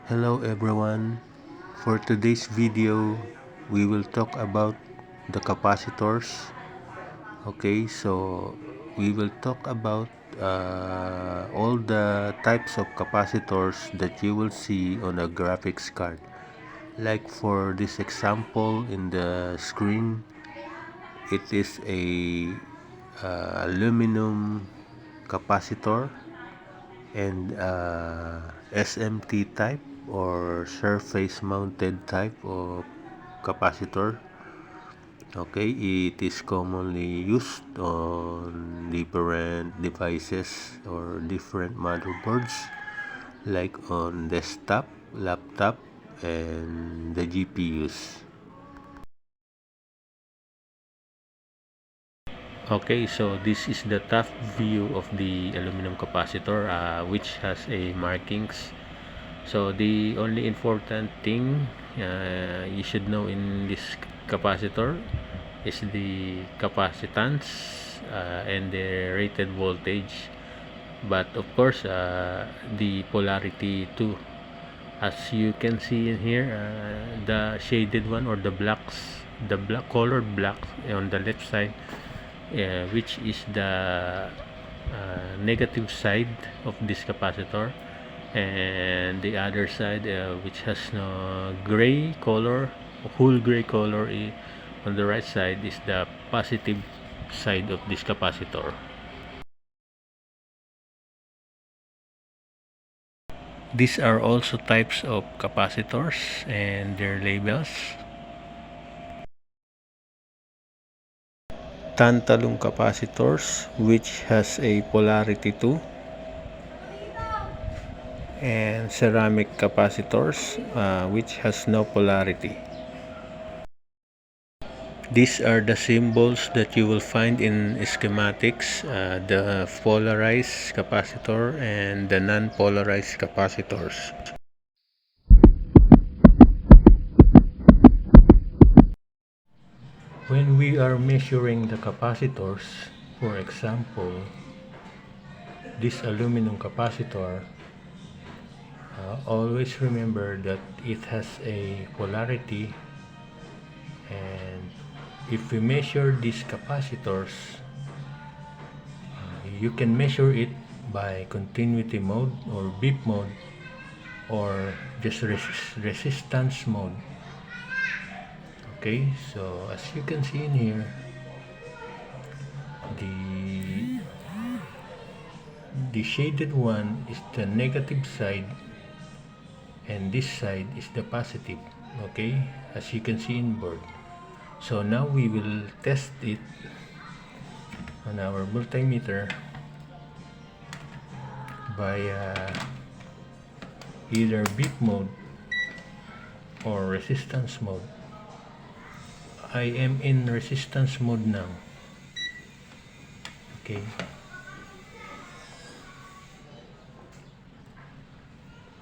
Hello everyone. For today's video, we will talk about the capacitors. Okay, so we will talk about all the types of capacitors that you will see on a graphics card. Like for this example in the screen, it is a aluminum capacitor and SMT type or surface mounted type of capacitor. Okay, it is commonly used on different devices or different motherboards like on desktop, laptop, and the GPUs. Okay, so this is the top view of the aluminum capacitor, which has a markings. So the only important thing you should know in this capacitor is the capacitance and the rated voltage, but of course the polarity too. As you can see in here, the shaded one or the blacks, the black colored black on the left side, which is the negative side of this capacitor, and the other side which has no gray color, whole gray color on the right side is the positive side of this capacitor. These are also types of capacitors and their labels. Tantalum capacitors, which has a polarity 2, and ceramic capacitors, which has no polarity. These are the symbols that you will find in schematics, the polarized capacitor and the non-polarized capacitors. When we are measuring the capacitors, for example, this aluminum capacitor, always remember that it has a polarity, and if we measure these capacitors, you can measure it by continuity mode or beep mode or just resistance mode. Okay, so as you can see in here, the the shaded one is the negative side and this side is the positive. Okay, as you can see in board. So now we will test it on our multimeter by either beep mode or resistance mode. I am in resistance mode now. Okay,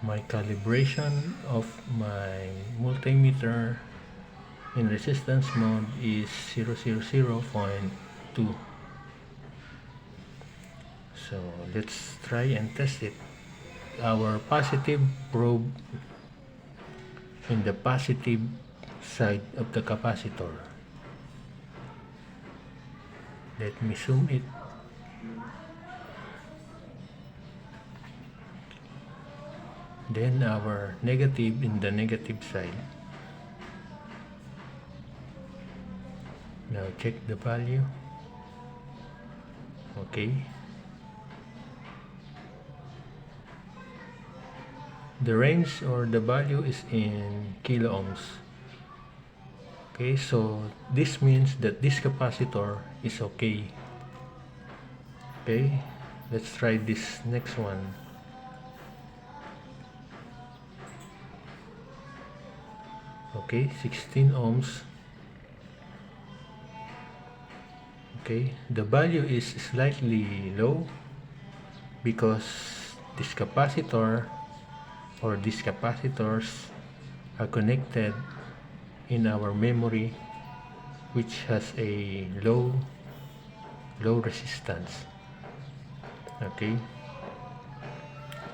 my calibration of my multimeter in resistance mode is 0.2. So let's try and test it. Our positive probe in the positive side of the capacitor. Let me zoom it. Then our negative in the negative side. Now check the value. Okay. The range or the value is in kilo ohms. Okay, so this means that this capacitor is okay. Okay, let's try this next one. Okay, 16 ohms. Okay, the value is slightly low because this capacitor or these capacitors are connected in our memory, which has a low resistance. Okay,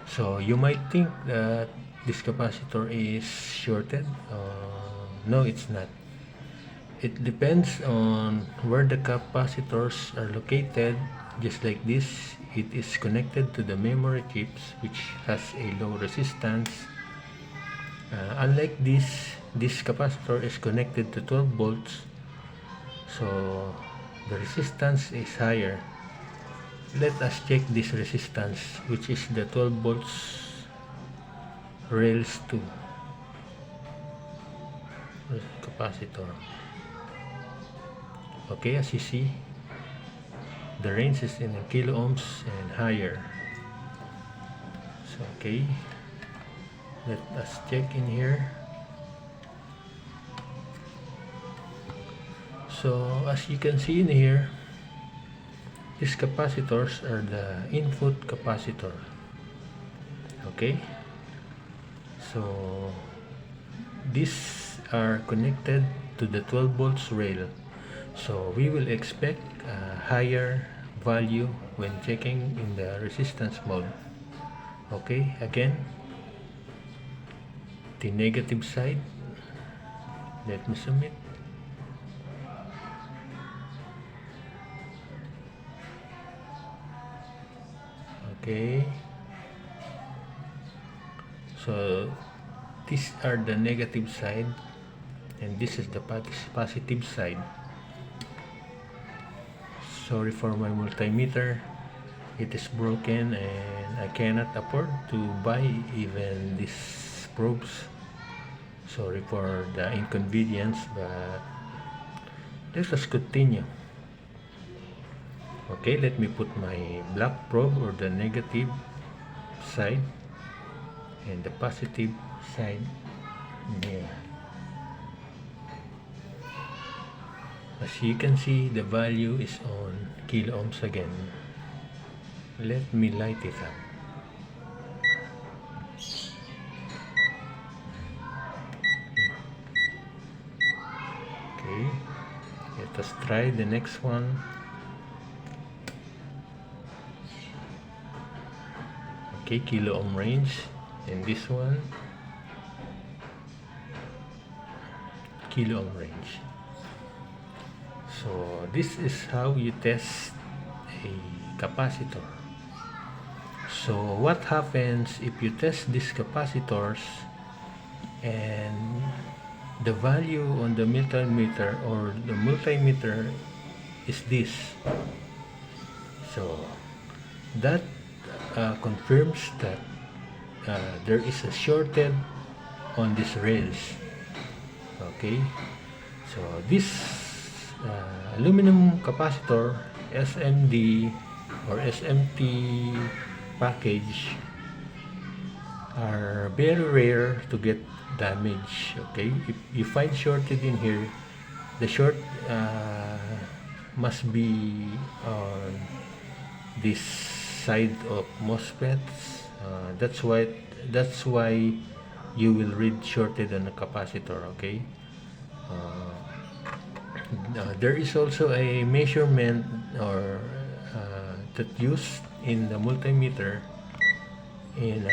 so you might think that this capacitor is shorted? No, it's not. It depends on where the capacitors are located. Just like this, it is connected to the memory chips, which has a low resistance. Unlike this capacitor is connected to 12 volts, so the resistance is higher. Let us check this resistance, which is the 12 volts rails 2 capacitor. Okay, as you see, the range is in kilo ohms and higher. So okay, let us check in here. So as you can see in here, these capacitors are the input capacitor. Okay, so these are connected to the 12 volts rail, so we will expect a higher value when checking in the resistance mode. Okay, again, the negative side, let me zoom it. Okay, so these are the negative side and this is the positive side. Sorry for my multimeter, it is broken and I cannot afford to buy even these probes. Sorry for the inconvenience, but let us continue. Okay, let me put my black probe or the negative side and the positive side here. As you can see, the value is on kilo ohms again. Let me light it up. Okay, let us try the next one. Okay, kilo ohm range, and this one kilo ohm range. So this is how you test a capacitor. So what happens if you test these capacitors and the value on the multimeter or the multimeter is this? So that confirms that there is a shorted on these rails. Okay, so this aluminum capacitor SMD or SMT package are very rare to get damage. Okay, if you find shorted in here, the short must be on this side of MOSFETs. That's why you will read shorted on a capacitor. Okay, there is also a measurement or that used in the multimeter in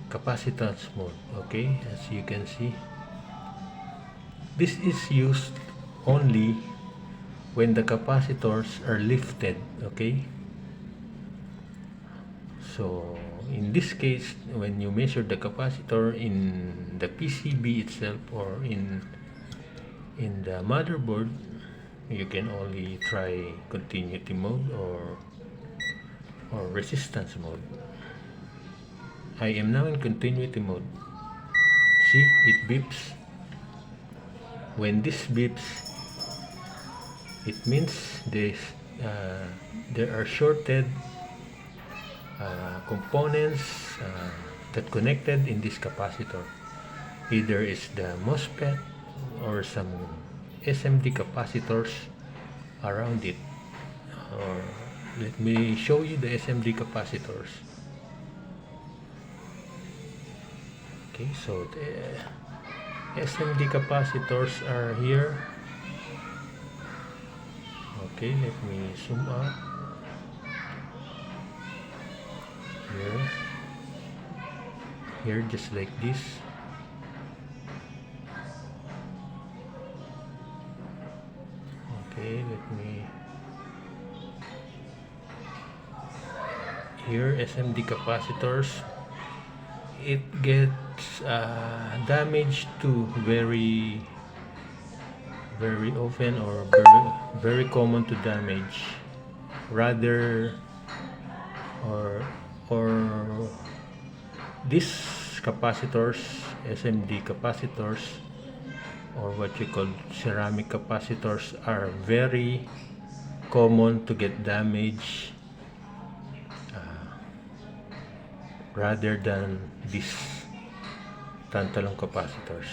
capacitance mode. Okay, as you can see, this is used only when the capacitors are lifted. Okay, so in this case, when you measure the capacitor in the PCB itself or in the motherboard, you can only try continuity mode or resistance mode. I am now in continuity mode. See, it beeps. When this beeps, it means there are shorted components that connected in this capacitor. Either it's the MOSFET or some SMD capacitors around it. Or let me show you the SMD capacitors. Okay, so the SMD capacitors are here. Okay, let me zoom out here. here, just like this. Okay, let me, here SMD capacitors, it gets damaged to very often, or very common to damage, rather, or these capacitors, SMD capacitors, or what you call ceramic capacitors, are very common to get damaged, rather than these tantalum capacitors.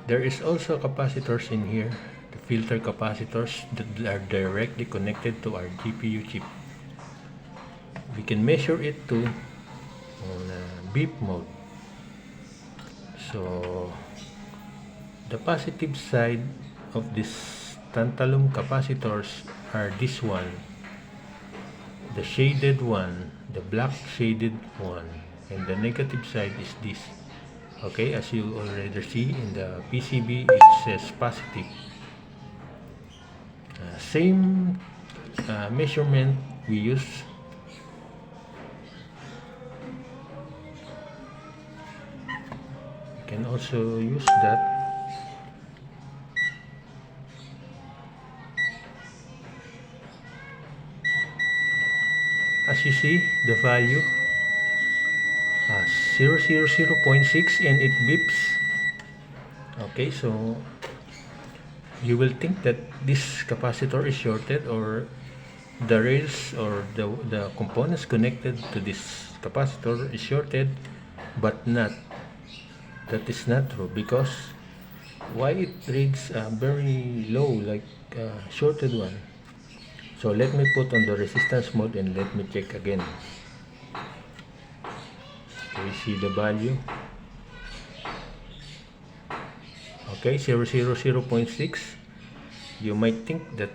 There is also capacitors in here, the filter capacitors, that are directly connected to our GPU chip. We can measure it too on beep mode. So the positive side of this tantalum capacitors are this one, the shaded one, the black shaded one, and the negative side is this. Okay, as you already see in the PCB, it says positive. Same measurement we use. You can also use that. As you see, the value 0.6, and it beeps. Okay, so you will think that this capacitor is shorted, or the rails or the components connected to this capacitor is shorted, but not. That is not true, because why it reads very low, like shorted one. So let me put on the resistance mode and let me check again. Okay, see the value. Okay, 0.6. You might think that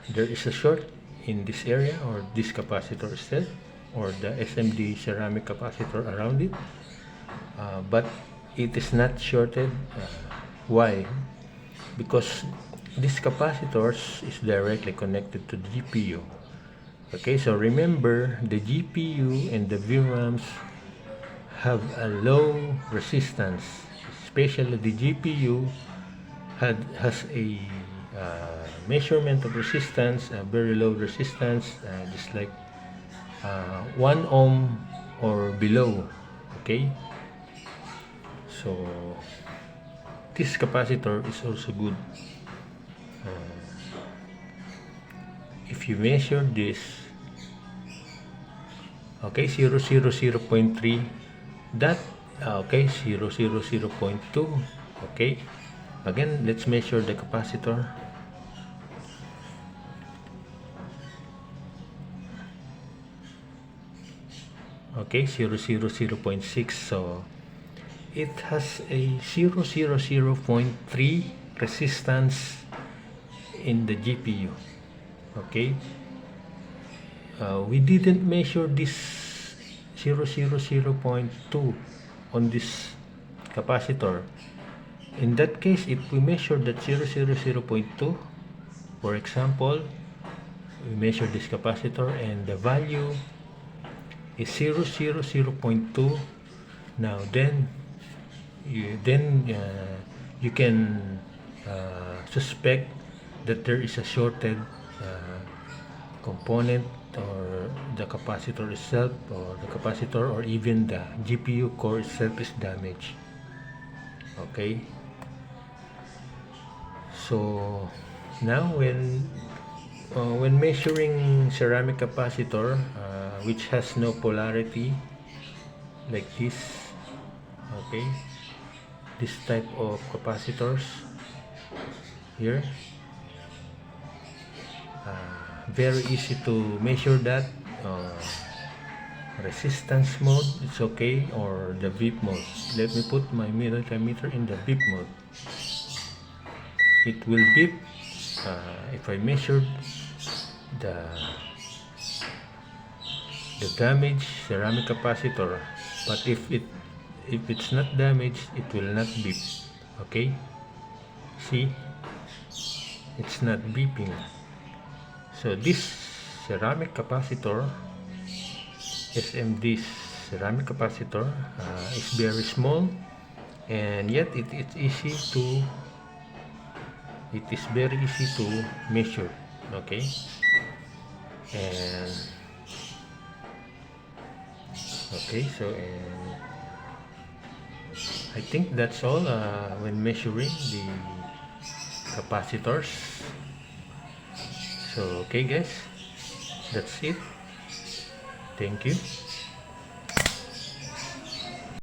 there is a short in this area, or this capacitor itself, or the SMD ceramic capacitor around it, but it is not shorted. Why? Because this capacitors is directly connected to the GPU. Okay, so remember, the GPU and the VRAMs have a low resistance, especially the GPU has a measurement of resistance, a very low resistance, just like 1 ohm or below. Okay, so this capacitor is also good. If you measure this, okay, 0.3, that okay, 0.2. Okay, again, let's measure the capacitor. Okay, 0.6. So it has a 0.3 resistance in the GPU. Okay, we didn't measure this 0.2 on this capacitor. In that case, if we measure that 0.2, for example, we measure this capacitor and the value is 0.2. Now then you can suspect that there is a shorted component, or the capacitor itself, or the capacitor, or even the GPU core itself is damaged. Okay, so now when measuring ceramic capacitor, which has no polarity, like this, okay, this type of capacitors here, very easy to measure that. Resistance mode, it's okay, or the beep mode. Let me put my multimeter in the beep mode. It will beep if I measured the damaged ceramic capacitor. but if it's not damaged, it will not beep. Okay, see, it's not beeping. So this ceramic capacitor, SMD ceramic capacitor, is very small, and yet it is very easy to measure. Okay, and so I think that's all when measuring the capacitors. So okay guys, that's it. Thank you.